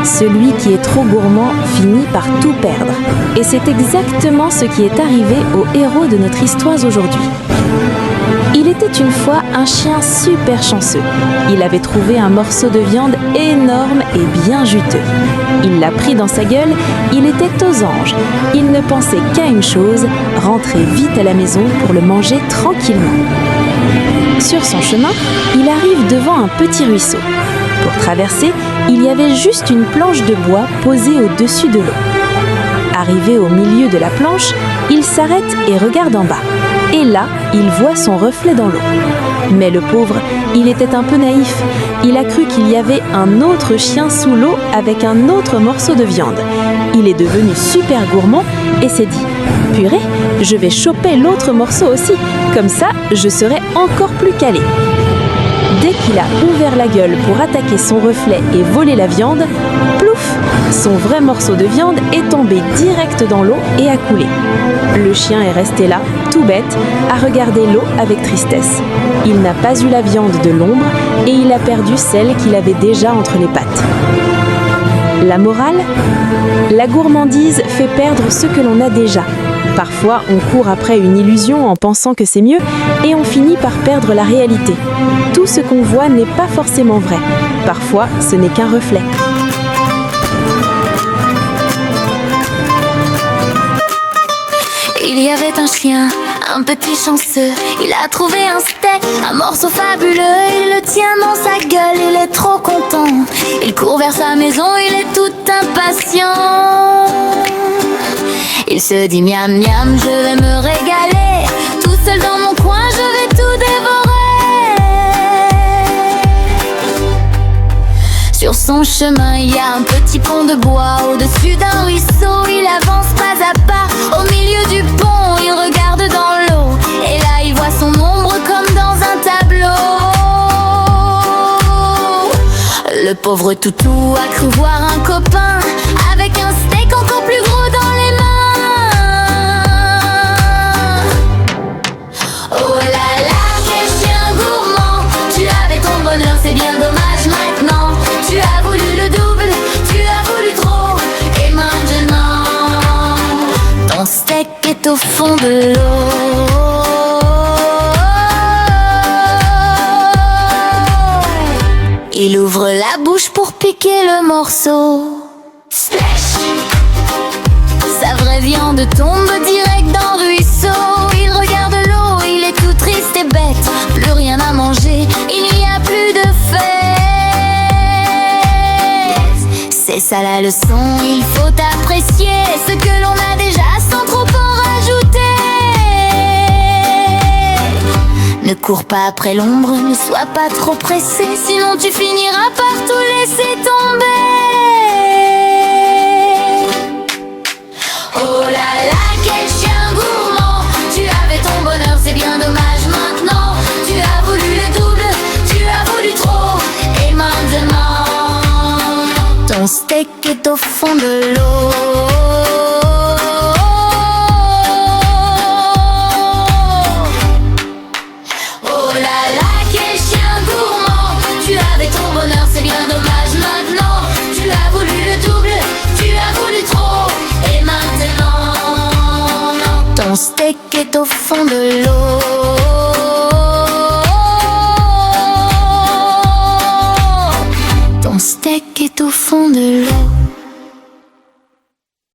Celui qui est trop gourmand finit par tout perdre. Et c'est exactement ce qui est arrivé au héros de notre histoire aujourd'hui. Il était une fois un chien super chanceux. Il avait trouvé un morceau de viande énorme et bien juteux. Il l'a pris dans sa gueule, il était aux anges. Il ne pensait qu'à une chose, rentrer vite à la maison pour le manger tranquillement. Sur son chemin, il arrive devant un petit ruisseau. Pour traverser, il y avait juste une planche de bois posée au-dessus de l'eau. Arrivé au milieu de la planche, il s'arrête et regarde en bas. Et là, il voit son reflet dans l'eau. Mais le pauvre, il était un peu naïf. Il a cru qu'il y avait un autre chien sous l'eau avec un autre morceau de viande. Il est devenu super gourmand et s'est dit « Purée, je vais choper l'autre morceau aussi. Comme ça, je serai encore plus calé. » Dès qu'il a ouvert la gueule pour attaquer son reflet et voler la viande, plouf, son vrai morceau de viande est tombé direct dans l'eau et a coulé. Le chien est resté là, tout bête, à regarder l'eau avec tristesse. Il n'a pas eu la viande de l'ombre et il a perdu celle qu'il avait déjà entre les pattes. La morale ? La gourmandise fait perdre ce que l'on a déjà. Parfois, on court après une illusion en pensant que c'est mieux et on finit par perdre la réalité. Tout ce qu'on voit n'est pas forcément vrai. Parfois, ce n'est qu'un reflet. Il y avait un chien, un petit chanceux. Il a trouvé un steak, un morceau fabuleux. Il le tient dans sa gueule, il est trop content. Il court vers sa maison, il est tout impatient. Il se dit miam miam, je vais me régaler. Tout seul dans mon coin, je vais tout dévorer. Sur son chemin, il y a un petit pont de bois. Au-dessus d'un ruisseau, il avance pas à pas. Au milieu du pont, il regarde dans l'eau. Et là, il voit son ombre comme dans un tableau. Le pauvre toutou a cru voir un copain avec un steak encore plus gros dans les mains. C'est bien dommage maintenant. Tu as voulu le double, tu as voulu trop. Et maintenant, ton steak est au fond de l'eau. Il ouvre la bouche pour piquer le morceau. Splash! Sa vraie viande tombe direct dans le ruisseau. Il regarde l'eau, il est tout triste et bête. Plus rien à manger, il n'y a plus de fête. C'est ça la leçon, il faut apprécier ce que l'on a déjà sans trop en rajouter. Ne cours pas après l'ombre, ne sois pas trop pressé, sinon tu finiras par tout laisser tomber. Oh là là, quel chien gourmand. Tu avais ton bonheur, c'est bien dommage maintenant. Tu as voulu le double, tu as voulu trop. Et maintenant, ton steak est au fond de l'eau. Oh là là, quel chien gourmand. Tu avais ton bonheur, c'est bien dommage maintenant. Tu as voulu le double, tu as voulu trop. Et maintenant, ton steak est au fond de l'eau. Ton steak est au fond de l'eau.